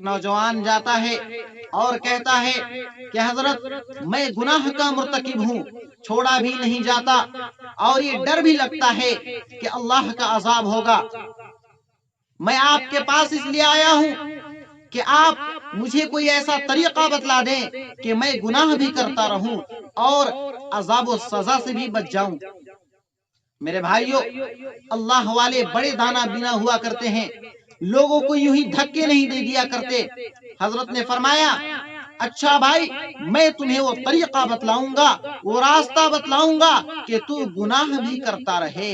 نوجوان جاتا ہے اور کہتا ہے کہ حضرت میں گناہ کا مرتکب ہوں، چھوڑا بھی نہیں جاتا اور یہ ڈر بھی لگتا ہے کہ اللہ کا عذاب ہوگا۔ میں آپ کے پاس اس لیے آیا ہوں کہ آپ مجھے کوئی ایسا طریقہ بتلا دیں کہ میں گناہ بھی کرتا رہوں اور عذاب و سزا سے بھی بچ جاؤں۔ میرے بھائیو، اللہ والے بڑے دانا بینا ہوا کرتے ہیں، لوگوں کو یوں ہی دھکے نہیں دے دیا کرتے۔ حضرت نے فرمایا اچھا بھائی، میں تمہیں وہ طریقہ بتلاؤں گا، وہ راستہ بتلاؤں گا کہ تو گناہ بھی کرتا رہے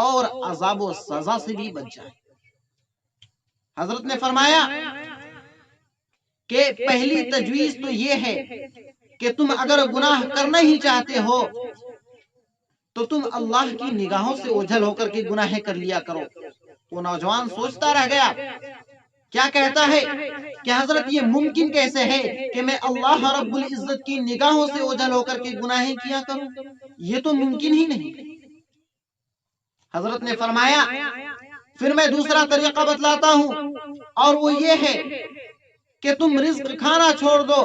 اور عذاب و سزا سے بھی بچ جائے۔ حضرت نے فرمایا کہ پہلی تجویز تو یہ ہے کہ تم اگر گناہ کرنا ہی چاہتے ہو تو تم اللہ کی نگاہوں سے اوجھل ہو کر کے گناہیں کر لیا کرو۔ وہ نوجوان سوچتا رہ گیا، کیا کہتا ہے کہ حضرت یہ ممکن کیسے ہے کہ میں اللہ رب العزت کی نگاہوں سے اوجھل ہو کر کے گناہیں کیا کروں؟ یہ تو ممکن ہی نہیں۔ حضرت نے فرمایا پھر میں دوسرا طریقہ بتلاتا ہوں، اور وہ یہ ہے کہ تم رزق کھانا چھوڑ دو،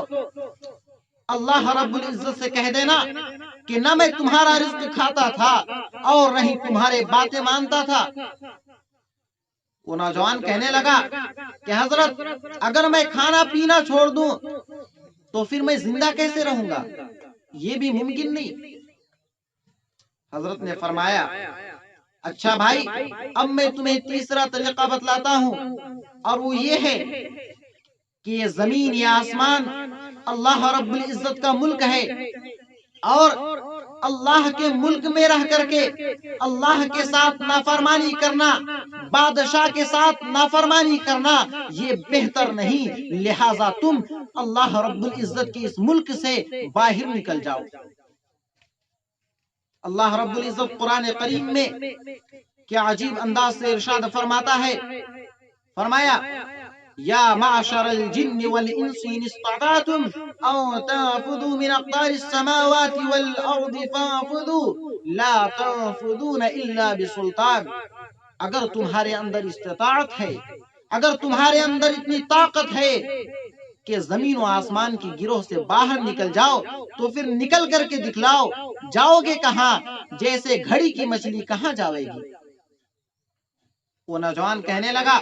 اللہ رب العزت سے کہہ دینا کہ نہ میں تمہارا رزق کھاتا تھا اور نہ ہی تمہارے باتیں مانتا تھا۔ وہ نوجوان کہنے لگا کہ حضرت اگر میں کھانا پینا چھوڑ دوں تو پھر میں زندہ کیسے رہوں گا؟ یہ بھی ممکن نہیں۔ حضرت نے فرمایا اچھا بھائی، اب میں تمہیں تیسرا طریقہ بتلاتا ہوں، اور وہ یہ ہے کہ یہ زمین یا آسمان اللہ رب العزت کا ملک ہے، اور اللہ کے ملک میں رہ کر کے اللہ کے ساتھ نافرمانی کرنا، بادشاہ کے ساتھ نافرمانی کرنا یہ بہتر نہیں، لہذا تم اللہ رب العزت کے اس ملک سے باہر نکل جاؤ۔ اللہ رب العزت قرآن کریم میں کیا عجیب انداز سے ارشاد فرماتا ہے، فرمایا یا معشر الجن والانس ان استطعتم ان تنفذوا من اقطار السماوات والارض فانفذوا لا تنفذون الا بسلطان۔ اگر تمہارے اندر استطاعت ہے، اگر تمہارے اندر اتنی طاقت ہے کہ زمین و آسمان کی گروہ سے باہر نکل جاؤ تو پھر نکل کر کے دکھلاؤ، جاؤ گے کہاں؟ جیسے گھڑی کی مچھلی کہاں جاوے گی؟ وہ نوجوان کہنے لگا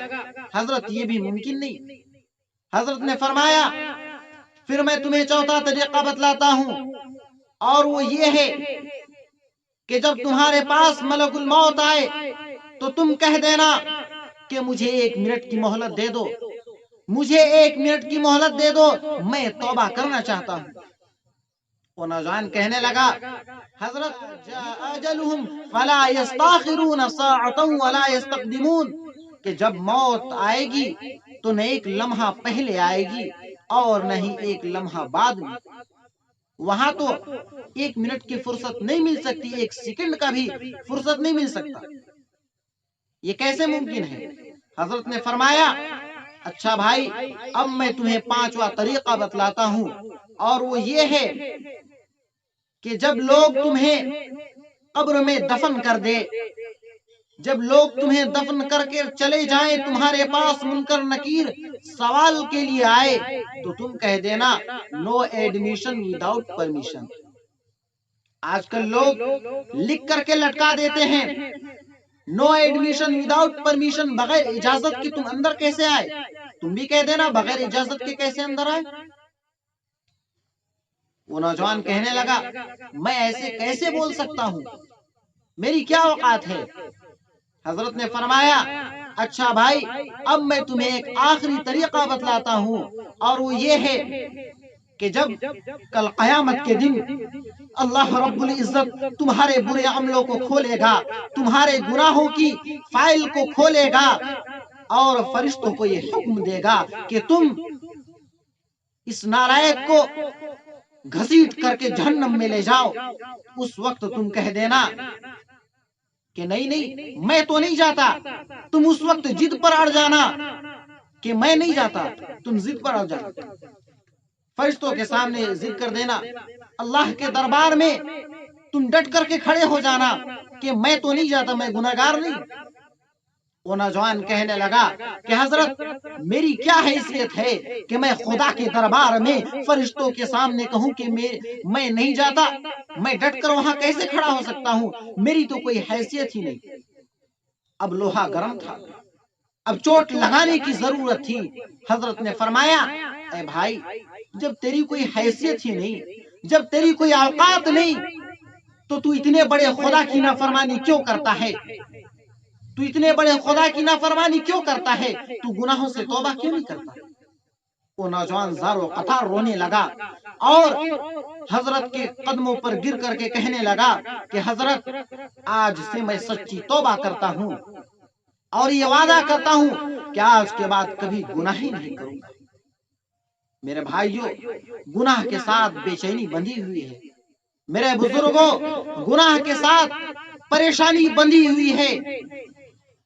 حضرت یہ بھی ممکن نہیں۔ حضرت نے فرمایا پھر میں تمہیں چوتھا طریقہ بتلاتا ہوں، اور وہ یہ ہے کہ جب تمہارے پاس ملک الموت آئے تو تم کہہ دینا کہ مجھے 1 منٹ کی مہلت دے دو، مجھے 1 منٹ کی مہلت دے دو، میں توبہ کرنا چاہتا ہوں۔ وہ نوجوان کہنے لگا حضرت جاء اجلهم فلا يستاخرون ساعة ولا يستقدمون، کہ جب موت آئے گی تو نہ ایک لمحہ پہلے آئے گی اور نہ ہی ایک لمحہ بعد میں۔ وہاں تو 1 منٹ کی فرصت نہیں مل سکتی، 1 سیکنڈ کا بھی فرصت نہیں مل سکتا۔ یہ کیسے ممکن ہے؟ حضرت نے فرمایا اچھا بھائی، اب میں تمہیں 5واں طریقہ بتلاتا ہوں، اور وہ یہ ہے کہ جب لوگ تمہیں قبر میں دفن کر دے، جب لوگ تمہیں دفن کر کے چلے جائیں، تمہارے پاس منکر نکیر سوال کے لیے آئے تو تم کہہ دینا نو ایڈمیشن وداؤٹ پرمیشن۔ آج کل لوگ لکھ کر کے لٹکا دیتے ہیں نو ایڈمیشن وداؤٹ پرمیشن، بغیر اجازت کی تم اندر کیسے آئے؟ تم بھی کہہ دینا بغیر اجازت کے کیسے اندر آئے؟ وہ نوجوان کہنے لگا میں ایسے کیسے بول سکتا ہوں، میری کیا اوقات ہے؟ حضرت نے فرمایا اچھا بھائی، اب میں تمہیں ایک آخری طریقہ بتلاتا ہوں، اور وہ یہ ہے کہ جب کل قیامت کے دن اللہ رب العزت تمہارے برے عملوں کو کھولے گا، تمہارے گناہوں کی فائل کو کھولے گا، اور فرشتوں کو یہ حکم دے گا کہ تم اس نالائق کو گھسیٹ کر کے جہنم میں لے جاؤ۔ اس وقت تم کہہ دینا کہ نہیں میں تو نہیں جاتا، تم اس وقت ضد پر اڑ جانا کہ میں نہیں جاتا، تم ضد پر اڑ جانا، فرشتوں کے سامنے ضد کر دینا، اللہ کے دربار میں تم ڈٹ کر کے کھڑے ہو جانا کہ میں تو نہیں جاتا، میں گناہگار نہیں۔ وہ نوجوان کہنے لگا کہ حضرت میری کیا حیثیت ہے کہ میں خدا کے دربار میں فرشتوں کے سامنے کہوں کہ میں نہیں جاتا، میں ڈٹ کر وہاں کیسے کھڑا ہو سکتا ہوں، میری تو کوئی حیثیت ہی نہیں۔ اب لوہا گرم تھا، اب چوٹ لگانے کی ضرورت تھی۔ حضرت نے فرمایا اے بھائی، جب تیری کوئی حیثیت ہی نہیں، جب تیری کوئی اوقات نہیں، تو اتنے بڑے خدا کی نافرمانی کیوں کرتا ہے؟ تو اتنے بڑے خدا کی نافرمانی کیوں کرتا ہے؟ تو گناہوں سے توبہ کیوں نہیں کرتا؟ وہ نوجوان زارو قطار رونے لگا اور حضرت کے قدموں پر گر کر کے کہنے لگا کہ حضرت آج سے میں سچی توبہ کرتا ہوں اور یہ وعدہ کرتا ہوں کہ آج کے بعد کبھی گناہ ہی نہیں کروں گا۔ میرے بھائیوں، گناہ کے ساتھ بے چینی بندھی ہوئی ہے، میرے بزرگوں، گناہ کے ساتھ پریشانی بندھی ہوئی ہے۔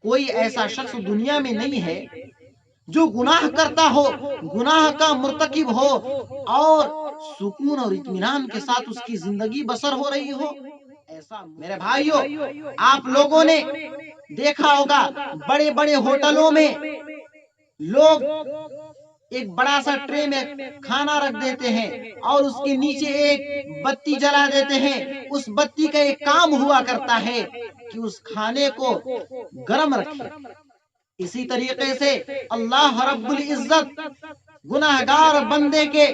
کوئی ایسا شخص دنیا میں نہیں ہے جو گناہ کرتا ہو، گناہ کا مرتکب ہو اور سکون اور اطمینان کے ساتھ اس کی زندگی بسر ہو رہی ہو۔ ایسا میرے بھائیوں، آپ لوگوں نے دیکھا ہوگا بڑے بڑے ہوٹلوں میں لوگ ایک بڑا سا ٹرے میں کھانا رکھ دیتے ہیں اور اس کے نیچے ایک بتی جلا دیتے ہیں۔ اس بتی کا ایک کام ہوا کرتا ہے کہ اس کھانے کو گرم رکھے۔ اسی طریقے سے اللہ رب العزت گناہگار بندے کے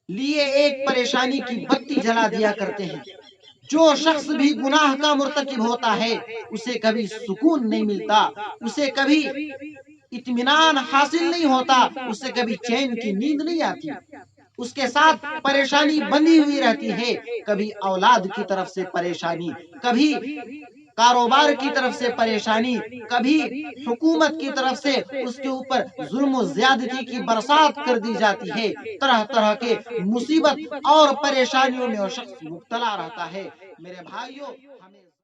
لیے ایک پریشانی کی بتی جلا دیا کرتے ہیں۔ جو شخص بھی گناہ کا مرتکب ہوتا ہے اسے کبھی سکون نہیں ملتا، اسے کبھی اطمینان حاصل نہیں ہوتا، اسے کبھی چین کی نیند نہیں آتی، اس کے ساتھ پریشانی بندھی ہوئی رہتی ہے۔ کبھی اولاد کی طرف سے پریشانی، کبھی کاروبار کی طرف سے پریشانی، کبھی حکومت کی طرف سے اس کے اوپر ظلم و زیادتی کی برسات کر دی جاتی ہے۔ طرح طرح کے مصیبت اور پریشانیوں میں وہ شخص مبتلا رہتا ہے۔ میرے بھائیوں، ہمیں